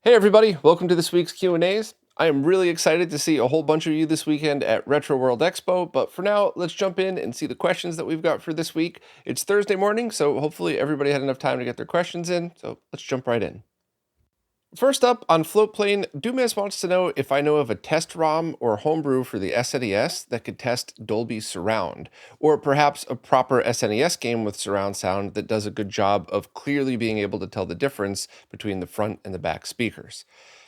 Hey everybody, welcome to this week's Q&As. I am really excited to see a whole bunch of you this weekend at Retro World Expo, but for now, let's jump in and see the questions that we've got for this week. It's Thursday morning, so hopefully everybody had enough time to get their questions in, so let's jump right in. First up, on Floatplane, Dumas wants to know if I know of a test ROM or homebrew for the SNES that could test Dolby Surround, or perhaps a proper SNES game with surround sound that does a good job of clearly being able to tell the difference between the front and the back speakers.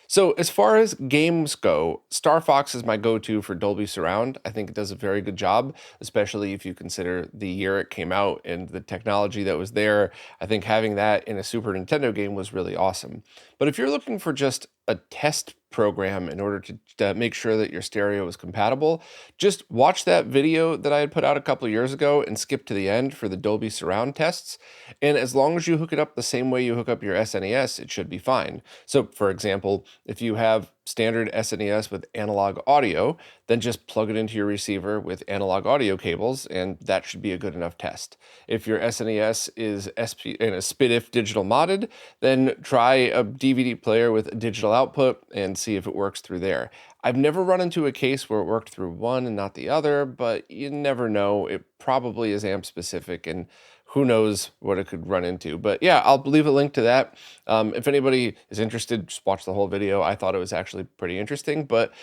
So, as far as games go, Star Fox is my go-to for Dolby Surround. I think it does a very good job, especially if you consider the year it came out and the technology that was there. I think having that in a Super Nintendo game was really awesome. But if you're looking for just a test program in order to make sure that your stereo is compatible, just watch that video that I had put out a couple of years ago and skip to the end for the Dolby Surround tests. And as long as you hook it up the same way you hook up your SNES, it should be fine. So, for example, if you have standard SNES with analog audio, then just plug it into your receiver with analog audio cables, and that should be a good enough test. If your SNES is SP and a SPDIF digital modded, then try a DVD player with a digital output and see if it works through there. I've never run into a case where it worked through one and not the other, but you never know. It probably is amp specific, and who knows what it could run into. But yeah, I'll leave a link to that. If anybody is interested, just watch the whole video. I thought it was actually pretty interesting, but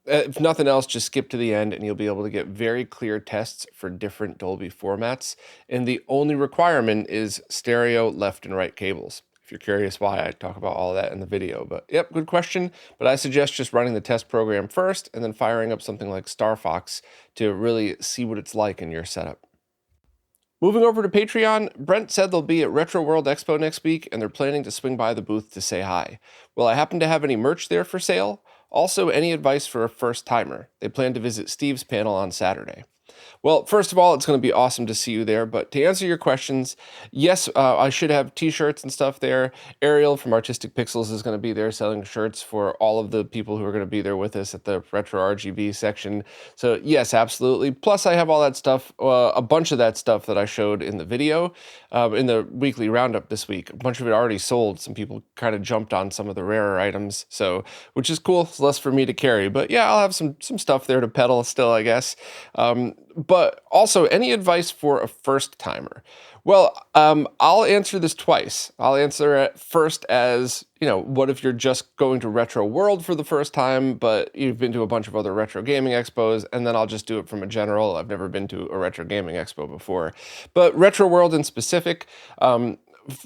if nothing else, just skip to the end and you'll be able to get very clear tests for different Dolby formats. And the only requirement is stereo left and right cables. If you're curious why, I talk about all of that in the video. But yep, good question. But I suggest just running the test program first and then firing up something like Star Fox to really see what it's like in your setup. Moving over to Patreon, Brent said they'll be at Retro World Expo next week and they're planning to swing by the booth to say hi. Will I happen to have any merch there for sale? Also, any advice for a first timer? They plan to visit Steve's panel on Saturday. Well, first of all, it's going to be awesome to see you there. But to answer your questions, yes, I should have t-shirts and stuff there. Ariel from Artistic Pixels is going to be there selling shirts for all of the people who are going to be there with us at the RetroRGB section. So yes, absolutely. Plus, I have all that stuff, a bunch of that stuff that I showed in the video, in the weekly roundup this week. A bunch of it already sold. Some people kind of jumped on some of the rarer items, so which is cool. It's less for me to carry. But yeah, I'll have some stuff there to peddle still, I guess. But also, any advice for a first timer? Well, I'll answer this twice. I'll answer it first as, what if you're just going to Retro World for the first time, but you've been to a bunch of other retro gaming expos, and then I'll just do it from a general. I've never been to a retro gaming expo before. But Retro World in specific,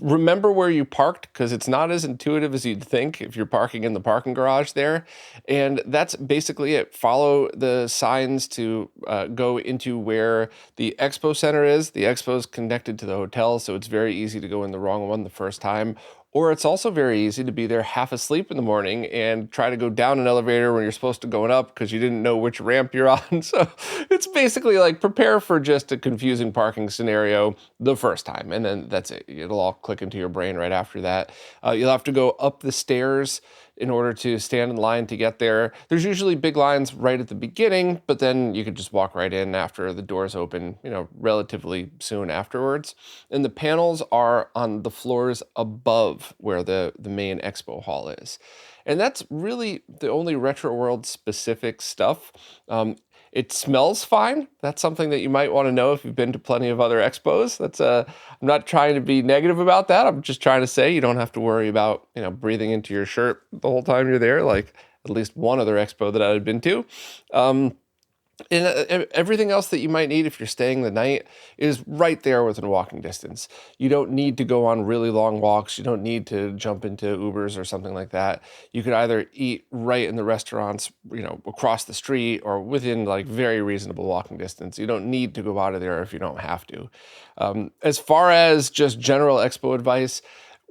remember where you parked, because it's not as intuitive as you'd think if you're parking in the parking garage there. And that's basically it. Follow the signs to go into where the expo center is. The expo is connected to the hotel, so it's very easy to go in the wrong one the first time. Or it's also very easy to be there half asleep in the morning and try to go down an elevator when you're supposed to go up because you didn't know which ramp you're on. So it's basically like prepare for just a confusing parking scenario the first time, and then that's it. It'll all click into your brain right after that. You'll have to go up the stairs in order to stand in line to get there. There's usually big lines right at the beginning, but then you could just walk right in after the doors open, relatively soon afterwards. And the panels are on the floors above where the main expo hall is. And that's really the only Retro World specific stuff. It smells fine. That's something that you might want to know if you've been to plenty of other expos. I'm not trying to be negative about that. I'm just trying to say you don't have to worry about, breathing into your shirt the whole time you're there, like at least one other expo that I had been to. And everything else that you might need if you're staying the night is right there within walking distance. You don't need to go on really long walks. You don't need to jump into Ubers or something like that. You could either eat right in the restaurants, across the street or within like very reasonable walking distance. You don't need to go out of there if you don't have to. As far as just general expo advice,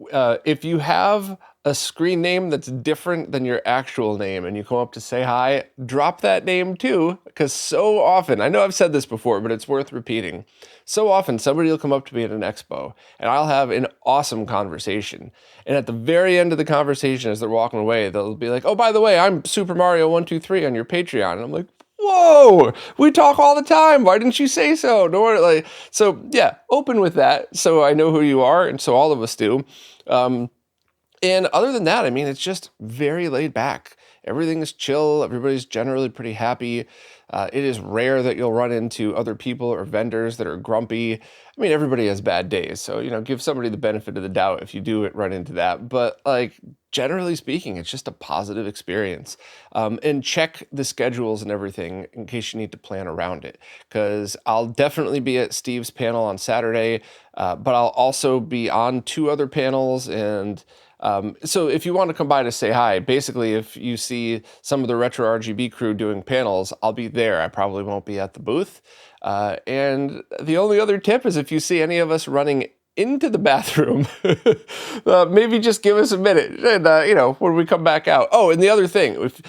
if you have a screen name that's different than your actual name and you come up to say hi, drop that name too, because so often, I know I've said this before, but it's worth repeating. So often somebody will come up to me at an expo and I'll have an awesome conversation. And at the very end of the conversation, as they're walking away, they'll be like, oh, by the way, I'm Super Mario 123 on your Patreon. And I'm like, whoa, we talk all the time. Why didn't you say so? So yeah, open with that. So I know who you are. And so all of us do. And other than that, I mean, it's just very laid back. Everything is chill. Everybody's generally pretty happy. It is rare that you'll run into other people or vendors that are grumpy. I mean, everybody has bad days, so, give somebody the benefit of the doubt if you do run into that. But, like, generally speaking, it's just a positive experience. And check the schedules and everything in case you need to plan around it, because I'll definitely be at Steve's panel on Saturday, but I'll also be on 2 other panels. And so if you want to come by to say hi, basically, if you see some of the RetroRGB crew doing panels, I'll be there. I probably won't be at the booth. And the only other tip is if you see any of us running into the bathroom, maybe just give us a minute, and when we come back out. Oh, and the other thing, if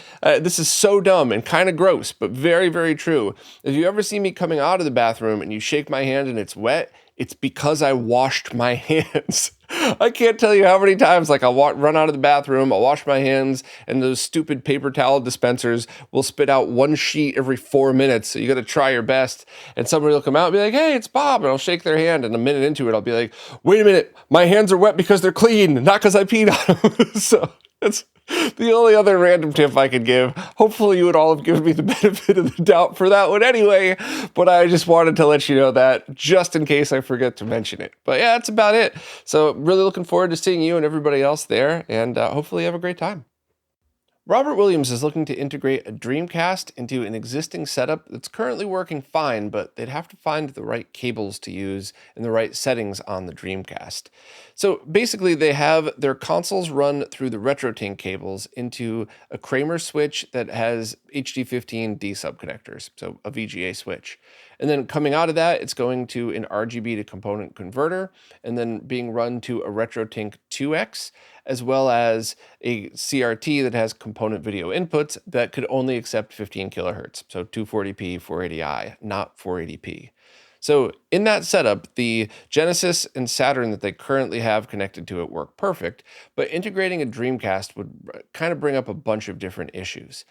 this is so dumb and kind of gross, but very, very true. If you ever see me coming out of the bathroom and you shake my hand and it's wet, it's because I washed my hands. I can't tell you how many times, like, I'll run out of the bathroom, I'll wash my hands, and those stupid paper towel dispensers will spit out 1 sheet every 4 minutes. So you got to try your best. And somebody will come out and be like, "Hey, it's Bob." And I'll shake their hand. And a minute into it, I'll be like, "Wait a minute, my hands are wet because they're clean, not because I peed on them." So that's the only other random tip I could give. Hopefully you would all have given me the benefit of the doubt for that one anyway, but I just wanted to let you know that just in case I forget to mention it. But yeah, that's about it. So really looking forward to seeing you and everybody else there, and hopefully you have a great time. Robert Williams is looking to integrate a Dreamcast into an existing setup that's currently working fine, but they'd have to find the right cables to use and the right settings on the Dreamcast. So basically, they have their consoles run through the RetroTink cables into a Kramer switch that has HD15 D sub connectors, so a VGA switch. And then coming out of that, it's going to an RGB to component converter, and then being run to a RetroTink 2X, as well as a CRT that has component video inputs that could only accept 15 kilohertz, so 240p 480i, not 480p. So in that setup, the Genesis and Saturn that they currently have connected to it work perfect, but integrating a Dreamcast would kind of bring up a bunch of different issues.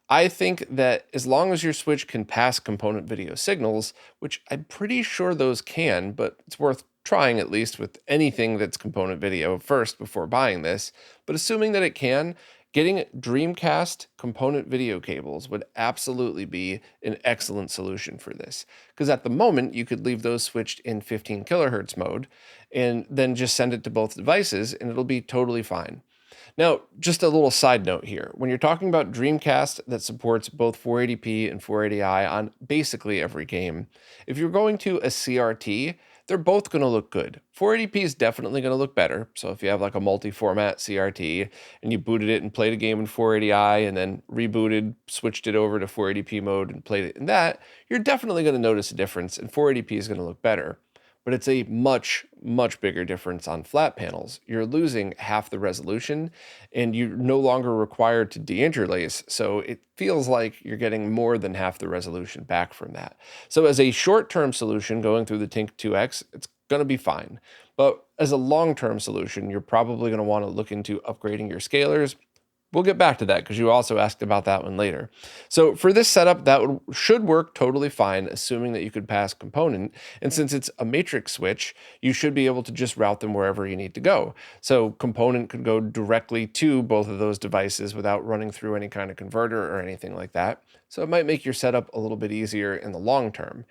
I think that as long as your Switch can pass component video signals, which I'm pretty sure those can, but it's worth trying at least with anything that's component video first before buying this, but assuming that it can, getting Dreamcast component video cables would absolutely be an excellent solution for this. Because at the moment, you could leave those switched in 15 kilohertz mode and then just send it to both devices and it'll be totally fine. Now, just a little side note here. When you're talking about Dreamcast that supports both 480p and 480i on basically every game, if you're going to a CRT, they're both going to look good. 480p is definitely going to look better. So if you have like a multi-format CRT and you booted it and played a game in 480i and then rebooted, switched it over to 480p mode and played it in that, you're definitely going to notice a difference and 480p is going to look better. But it's a much, much bigger difference on flat panels. You're losing half the resolution and you're no longer required to deinterlace. So it feels like you're getting more than half the resolution back from that. So as a short-term solution going through the Tink 2X, it's going to be fine. But as a long-term solution, you're probably going to want to look into upgrading your scalers. We'll get back to that because you also asked about that one later. So for this setup, that should work totally fine, assuming that you could pass component. And since it's a matrix switch, you should be able to just route them wherever you need to go. So component could go directly to both of those devices without running through any kind of converter or anything like that. So it might make your setup a little bit easier in the long term.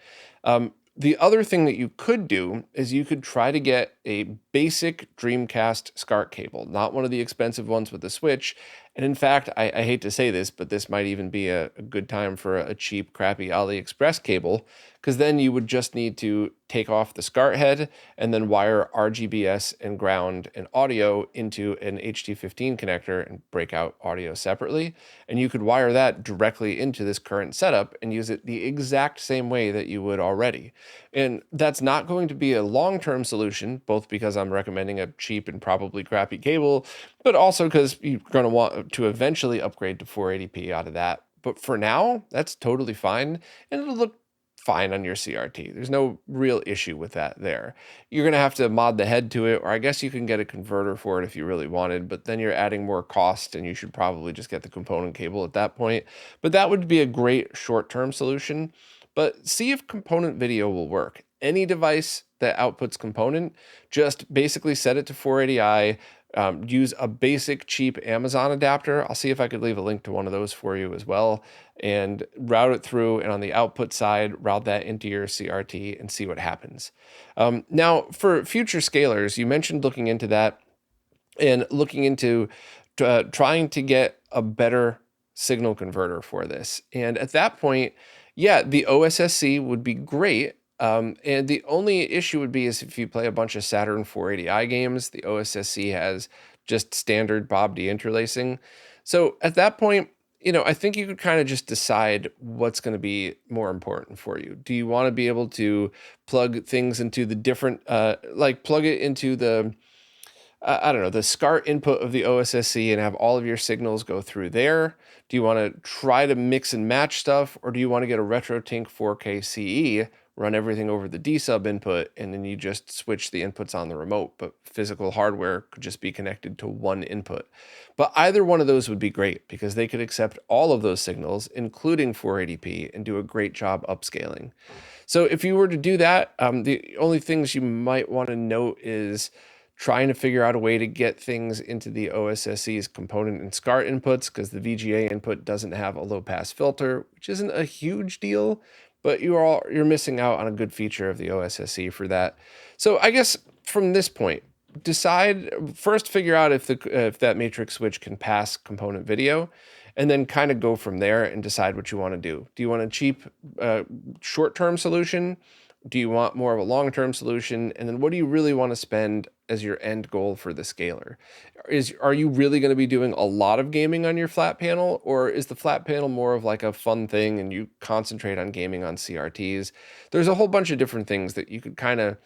The other thing that you could do is you could try to get a basic Dreamcast SCART cable, not one of the expensive ones with the switch. And in fact, I hate to say this, but this might even be a good time for a cheap, crappy AliExpress cable, because then you would just need to take off the SCART head and then wire RGBS and ground and audio into an HT15 connector and break out audio separately. And you could wire that directly into this current setup and use it the exact same way that you would already. And that's not going to be a long-term solution, both because I'm recommending a cheap and probably crappy cable, but also because you're going to want to eventually upgrade to 480p out of that. But for now, that's totally fine, and it'll look fine on your CRT. There's no real issue with that there. You're going to have to mod the head to it, or I guess you can get a converter for it if you really wanted, but then you're adding more cost, and you should probably just get the component cable at that point. But that would be a great short-term solution. But see if component video will work. Any device that outputs component, just basically set it to 480i, use a basic cheap Amazon adapter. I'll see if I could leave a link to one of those for you as well, and route it through, and on the output side, route that into your CRT and see what happens. Now, for future scalers, you mentioned looking into that and looking into trying to get a better signal converter for this. And at that point, yeah, the OSSC would be great. And the only issue would be is if you play a bunch of Saturn 480i games, the OSSC has just standard Bob deinterlacing. So at that point, I think you could kind of just decide what's going to be more important for you. Do you want to be able to plug things into the different, like plug it into the I don't know, the SCART input of the OSSC and have all of your signals go through there? Do you want to try to mix and match stuff, or do you want to get a RetroTink 4K CE, run everything over the D-sub input, and then you just switch the inputs on the remote, but physical hardware could just be connected to one input? But either one of those would be great because they could accept all of those signals, including 480p, and do a great job upscaling. So if you were to do that, the only things you might want to note is trying to figure out a way to get things into the OSSC's component and SCART inputs, because the VGA input doesn't have a low pass filter, which isn't a huge deal, but you're missing out on a good feature of the OSSC for that. So I guess from this point, figure out if that matrix switch can pass component video, and then kind of go from there and decide what you want to do. Do you want a cheap short-term solution? Do you want more of a long-term solution? And then what do you really want to spend as your end goal for the scaler? Are you really going to be doing a lot of gaming on your flat panel, or is the flat panel more of like a fun thing and you concentrate on gaming on CRTs? There's a whole bunch of different things that you could kind of,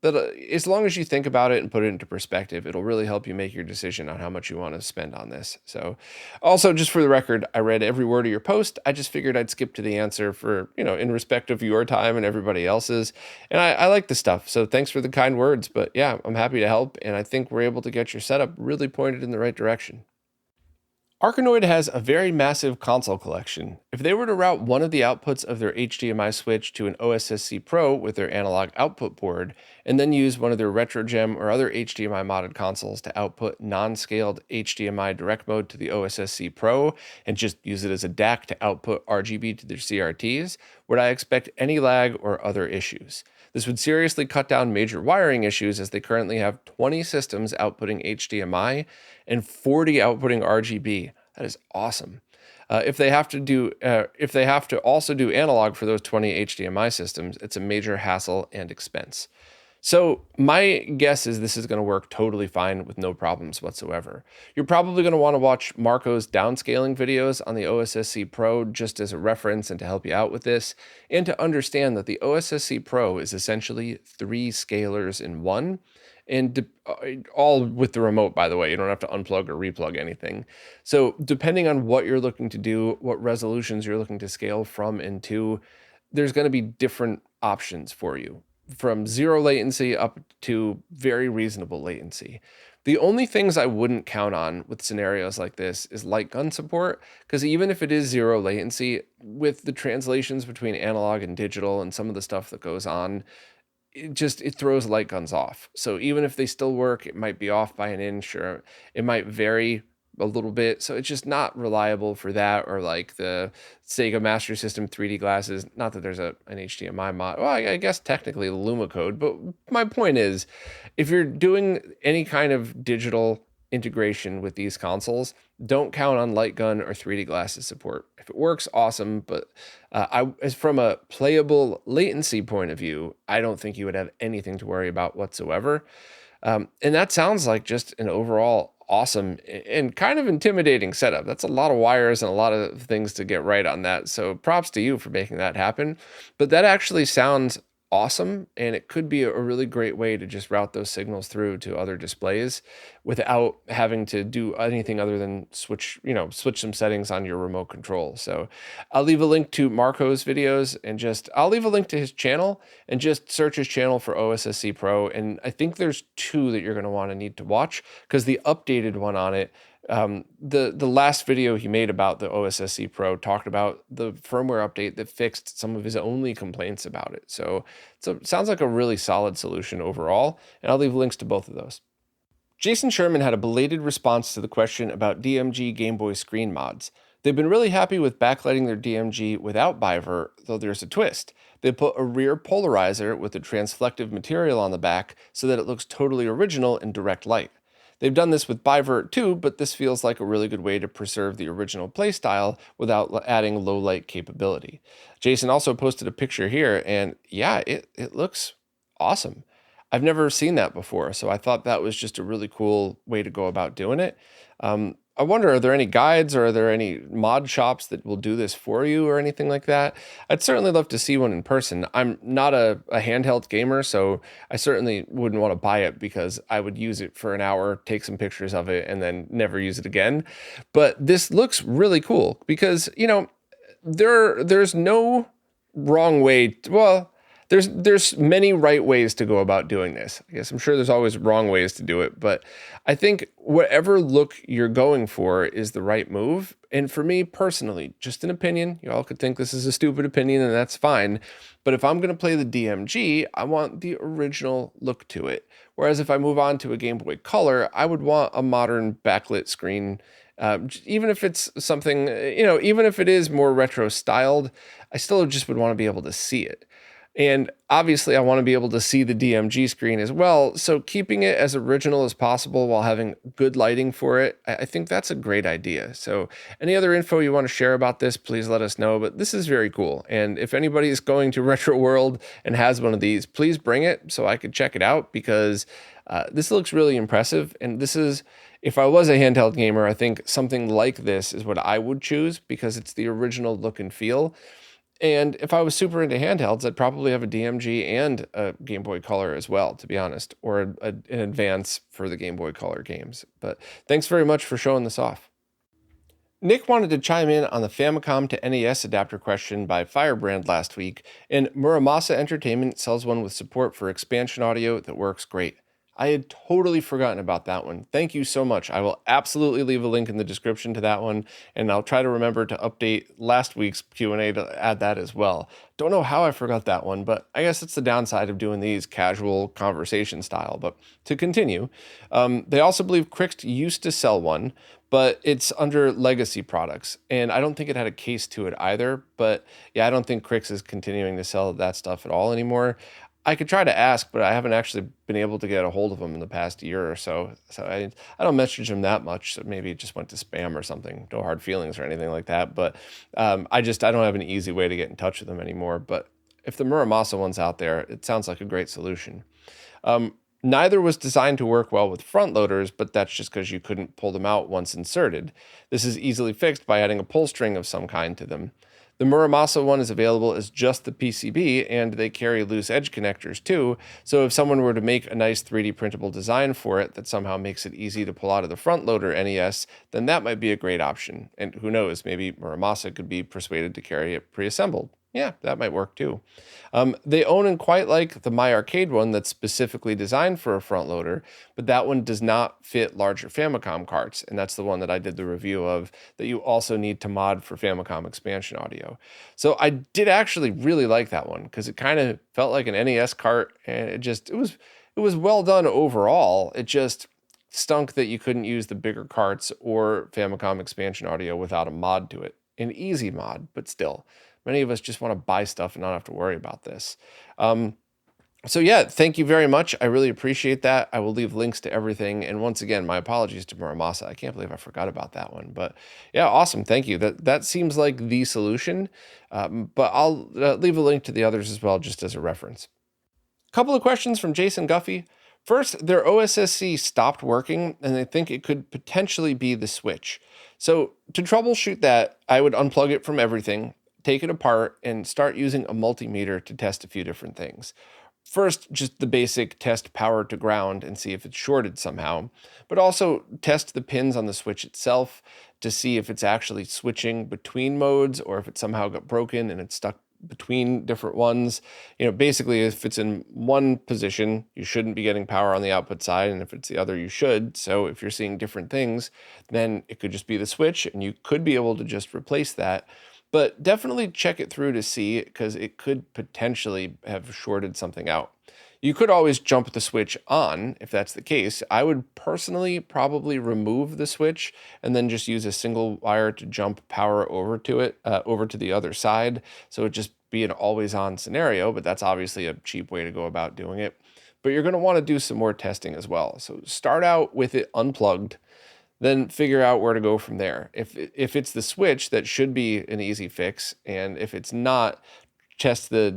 that as long as you think about it and put it into perspective, it'll really help you make your decision on how much you want to spend on this. So also, just for the record, I read every word of your post. I just figured I'd skip to the answer for, in respect of your time and everybody else's. And I like the stuff. So thanks for the kind words. But yeah, I'm happy to help. And I think we're able to get your setup really pointed in the right direction. Arkanoid has a very massive console collection. If they were to route one of the outputs of their HDMI switch to an OSSC Pro with their analog output board, and then use one of their RetroGem or other HDMI modded consoles to output non-scaled HDMI direct mode to the OSSC Pro, and just use it as a DAC to output RGB to their CRTs, would I expect any lag or other issues? This would seriously cut down major wiring issues, as they currently have 20 systems outputting HDMI and 40 outputting RGB. That is awesome. If they have to also do analog for those 20 HDMI systems, it's a major hassle and expense. So my guess is this is going to work totally fine with no problems whatsoever. You're probably going to want to watch Marco's downscaling videos on the OSSC Pro just as a reference and to help you out with this, and to understand that the OSSC Pro is essentially 3 scalers in one, and all with the remote, by the way. You don't have to unplug or replug anything. So depending on what you're looking to do, what resolutions you're looking to scale from and to, there's going to be different options for you, from 0 latency up to very reasonable latency. The only things I wouldn't count on with scenarios like this is light gun support, because even if it is 0 latency, with the translations between analog and digital and some of the stuff that goes on, it throws light guns off. So even if they still work, it might be off by an inch, or it might vary a little bit. So it's just not reliable for that, or like the Sega Master System 3D glasses. Not that there's an HDMI mod. Well, I guess technically the Luma code, but my point is, if you're doing any kind of digital integration with these consoles, don't count on light gun or 3D glasses support. If it works, awesome, but as from a playable latency point of view, I don't think you would have anything to worry about whatsoever. And that sounds like just an overall awesome and kind of intimidating setup. That's a lot of wires and a lot of things to get right on that. So props to you for making that happen. But that actually sounds awesome, and it could be a really great way to just route those signals through to other displays without having to do anything other than switch some settings on your remote control. So I'll leave a link to Marco's videos, and I'll leave a link to his channel, and just search his channel for OSSC Pro. And I think there's 2 that you're going to need to watch, because the updated one on it, the last video he made about the OSSC Pro talked about the firmware update that fixed some of his only complaints about it. So it sounds like a really solid solution overall, and I'll leave links to both of those. Jason Sherman had a belated response to the question about DMG Game Boy screen mods. They've been really happy with backlighting their DMG without bivert, though there's a twist. They put a rear polarizer with a transflective material on the back so that it looks totally original in direct light. They've done this with bivert too, but this feels like a really good way to preserve the original playstyle without adding low light capability. Jason also posted a picture here, and yeah, it looks awesome. I've never seen that before, so I thought that was just a really cool way to go about doing it. I wonder, are there any guides or are there any mod shops that will do this for you or anything like that? I'd certainly love to see one in person. I'm not a handheld gamer, so I certainly wouldn't want to buy it because I would use it for an hour, take some pictures of it, and then never use it again. But this looks really cool because, there's no wrong way. Well, there's many right ways to go about doing this. I guess I'm sure there's always wrong ways to do it, but I think whatever look you're going for is the right move. And for me personally, just an opinion, you all could think this is a stupid opinion and that's fine. But if I'm going to play the DMG, I want the original look to it. Whereas if I move on to a Game Boy Color, I would want a modern backlit screen. Even if it's something, even if it is more retro styled, I still just would want to be able to see it. And obviously I want to be able to see the DMG screen as well. So keeping it as original as possible while having good lighting for it, I think that's a great idea. So any other info you want to share about this, please let us know. But this is very cool. And if anybody is going to Retro World and has one of these, please bring it so I could check it out because this looks really impressive. And this is, if I was a handheld gamer, I think something like this is what I would choose because it's the original look and feel. And if I was super into handhelds, I'd probably have a DMG and a Game Boy Color as well, to be honest, or an advance for the Game Boy Color games. But thanks very much for showing this off. Nick wanted to chime in on the Famicom to NES adapter question by Firebrand last week, and Muramasa Entertainment sells one with support for expansion audio that works great. I had totally forgotten about that one. Thank you so much. I will absolutely leave a link in the description to that one, and I'll try to remember to update last week's Q&A to add that as well. Don't know how I forgot that one, but I guess it's the downside of doing these casual conversation style. But to continue, they also believe Crixt used to sell one, but it's under legacy products, and I don't think it had a case to it either. But yeah, I don't think Crixt is continuing to sell that stuff at all anymore. I could try to ask, but I haven't actually been able to get a hold of them in the past year or so. So I don't message them that much. So maybe it just went to spam or something. No hard feelings or anything like that. But I don't have an easy way to get in touch with them anymore. But if the Muramasa one's out there, it sounds like a great solution. Neither was designed to work well with front loaders, but that's just because you couldn't pull them out once inserted. This is easily fixed by adding a pull string of some kind to them. The Muramasa one is available as just the PCB, and they carry loose edge connectors too, so if someone were to make a nice 3D printable design for it that somehow makes it easy to pull out of the front loader NES, then that might be a great option. And who knows, maybe Muramasa could be persuaded to carry it pre-assembled. Yeah, that might work too. They own and quite like the My Arcade one that's specifically designed for a front loader, but that one does not fit larger Famicom carts, and that's the one that I did the review of that you also need to mod for Famicom expansion audio. So I did actually really like that one because it kind of felt like an NES cart, and it was well done overall. It just stunk that you couldn't use the bigger carts or Famicom expansion audio without a mod to it. An easy mod, but still. Many of us just want to buy stuff and not have to worry about this. So yeah, thank you very much. I really appreciate that. I will leave links to everything. And once again, my apologies to Muramasa. I can't believe I forgot about that one. But yeah, awesome. Thank you. That seems like the solution. But I'll leave a link to the others as well, just as a reference. Couple of questions from Jason Guffey. First, their OSSC stopped working, and they think it could potentially be the switch. So to troubleshoot that, I would unplug it from everything, take it apart, and start using a multimeter to test a few different things. First, just the basic test power to ground and see if it's shorted somehow, but also test the pins on the switch itself to see if it's actually switching between modes or if it somehow got broken and it's stuck between different ones. Basically, if it's in one position, you shouldn't be getting power on the output side, and if it's the other, you should. So if you're seeing different things, then it could just be the switch, and you could be able to just replace that. But definitely check it through to see, because it could potentially have shorted something out. You could always jump the switch on if that's the case. I would personally probably remove the switch and then just use a single wire to jump power over to it, over to the other side. So it just be an always on scenario, but that's obviously a cheap way to go about doing it. But you're going to want to do some more testing as well. So start out with it unplugged, then figure out where to go from there. If it's the switch, that should be an easy fix. And if it's not, test the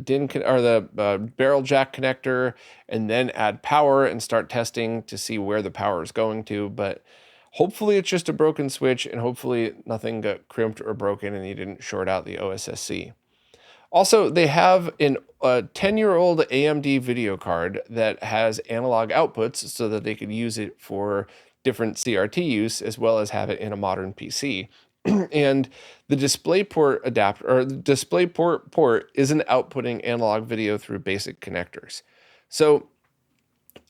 barrel jack connector and then add power and start testing to see where the power is going to. But hopefully it's just a broken switch, and hopefully nothing got crimped or broken and you didn't short out the OSSC. Also, they have a 10-year-old AMD video card that has analog outputs so that they could use it for different CRT use as well as have it in a modern PC. And the DisplayPort adapter, or the DisplayPort port, isn't outputting analog video through basic connectors. So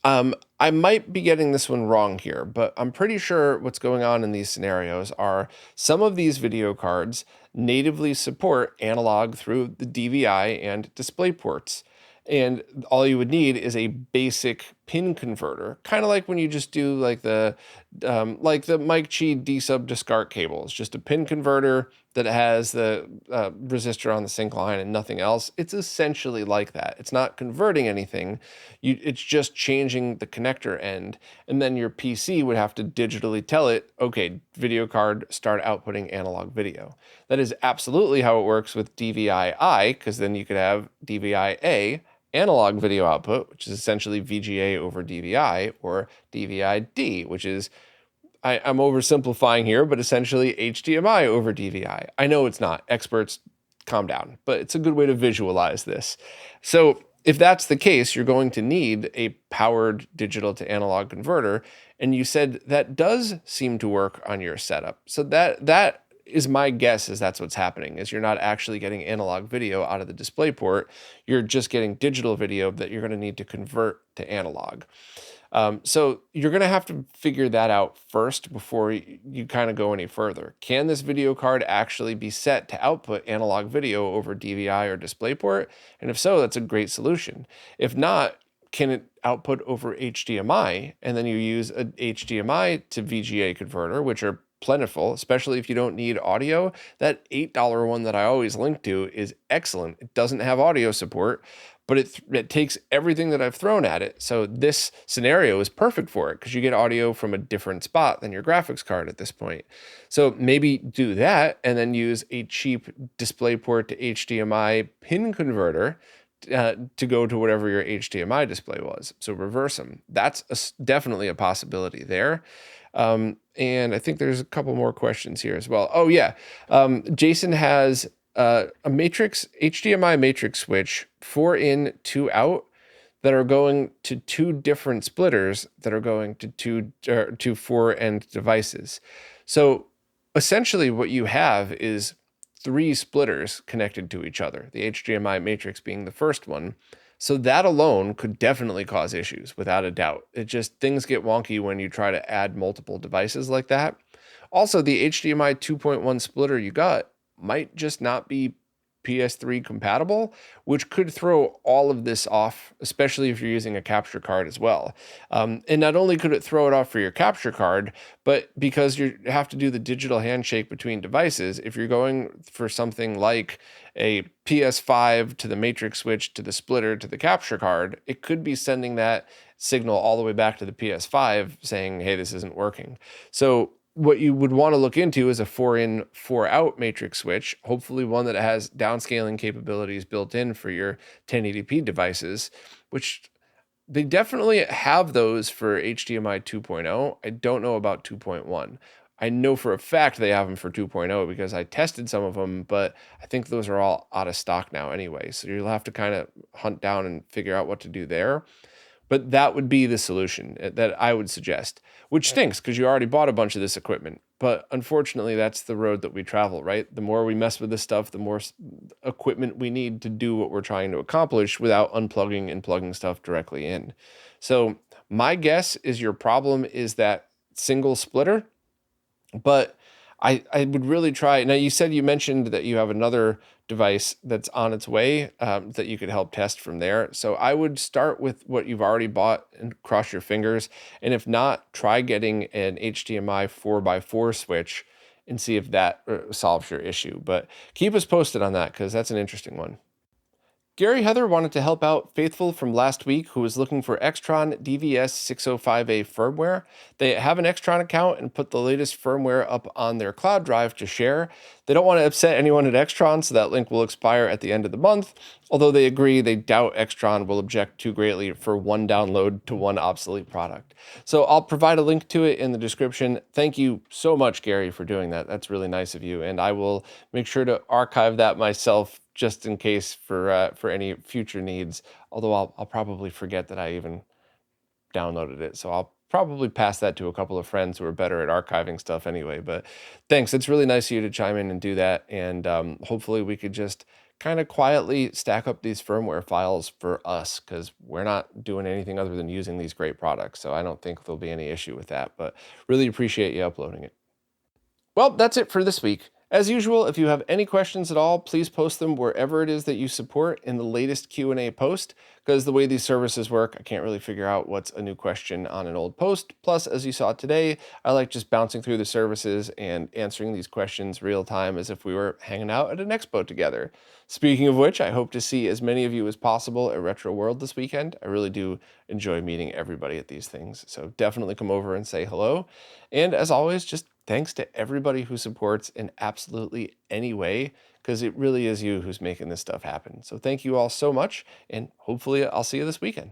I might be getting this one wrong here, but I'm pretty sure what's going on in these scenarios are some of these video cards natively support analog through the DVI and display ports. And all you would need is a basic pin converter, kind of like when you just do like the Mike Chi D-sub to SCART cable. It's just a pin converter that has the resistor on the sync line and nothing else. It's essentially like that. It's not converting anything. It's just changing the connector end. And then your PC would have to digitally tell it, okay, video card, start outputting analog video. That is absolutely how it works with DVI-I, because then you could have DVI-A, analog video output, which is essentially VGA over DVI, or DVI-D, which is, I'm oversimplifying here, but essentially HDMI over DVI. I know it's not. Experts, calm down. But it's a good way to visualize this. So if that's the case, you're going to need a powered digital to analog converter. And you said that does seem to work on your setup. So that is my guess, is that's what's happening, is you're not actually getting analog video out of the display port. You're just getting digital video that you're going to need to convert to analog. So you're going to have to figure that out first before you kind of go any further. Can this video card actually be set to output analog video over DVI or DisplayPort? And if so, that's a great solution. If not, can it output over HDMI? And then you use a HDMI to VGA converter, which are plentiful, especially if you don't need audio. That $8 one that I always link to is excellent. It doesn't have audio support, but it takes everything that I've thrown at it. So this scenario is perfect for it because you get audio from a different spot than your graphics card at this point. So maybe do that and then use a cheap DisplayPort to HDMI pin converter to go to whatever your HDMI display was. So reverse them. That's definitely a possibility there. And I think there's a couple more questions here as well. Oh yeah. Jason has a matrix, HDMI matrix switch, 4 in, 2 out, that are going to 2 different splitters that are going to 4 end devices. So essentially what you have is 3 splitters connected to each other, the HDMI matrix being the first one. So that alone could definitely cause issues, without a doubt. It just, things get wonky when you try to add multiple devices like that. Also, the HDMI 2.1 splitter you got might just not be PS3 compatible, which could throw all of this off, especially if you're using a capture card as well. And not only could it throw it off for your capture card, but because you have to do the digital handshake between devices, if you're going for something like a PS5 to the matrix switch to the splitter to the capture card, it could be sending that signal all the way back to the PS5 saying, hey, this isn't working. So what you would want to look into is a 4 in, 4 out matrix switch, hopefully one that has downscaling capabilities built in for your 1080p devices, which they definitely have those for HDMI 2.0. I don't know about 2.1. I know for a fact they have them for 2.0 because I tested some of them, but I think those are all out of stock now anyway. So you'll have to kind of hunt down and figure out what to do there. But that would be the solution that I would suggest, which stinks because you already bought a bunch of this equipment. But unfortunately, that's the road that we travel, right? The more we mess with this stuff, the more equipment we need to do what we're trying to accomplish without unplugging and plugging stuff directly in. So my guess is your problem is that single splitter, but I would really try. Now, you mentioned that you have another device that's on its way, that you could help test from there. So I would start with what you've already bought and cross your fingers. And if not, try getting an HDMI 4x4 switch and see if that solves your issue. But keep us posted on that because that's an interesting one. Gary Heather wanted to help out Faithful from last week, who was looking for Extron DVS605A firmware. They have an Extron account and put the latest firmware up on their cloud drive to share. They don't want to upset anyone at Extron, so that link will expire at the end of the month, although they agree they doubt Extron will object too greatly for one download to one obsolete product. So I'll provide a link to it in the description. Thank you so much, Gary, for doing that. That's really nice of you, and I will make sure to archive that myself just in case for any future needs. Although I'll probably forget that I even downloaded it, so I'll probably pass that to a couple of friends who are better at archiving stuff anyway. But thanks, it's really nice of you to chime in and do that, and hopefully we could just kind of quietly stack up these firmware files for us because we're not doing anything other than using these great products. So I don't think there'll be any issue with that. But really appreciate you uploading it. Well, that's it for this week. As usual, if you have any questions at all, please post them wherever it is that you support in the latest Q&A post, because the way these services work, I can't really figure out what's a new question on an old post. Plus, as you saw today, I like just bouncing through the services and answering these questions real time as if we were hanging out at an expo together. Speaking of which, I hope to see as many of you as possible at Retro World this weekend. I really do enjoy meeting everybody at these things, so definitely come over and say hello. And as always, just thanks to everybody who supports in absolutely any way, because it really is you who's making this stuff happen. So thank you all so much, and hopefully I'll see you this weekend.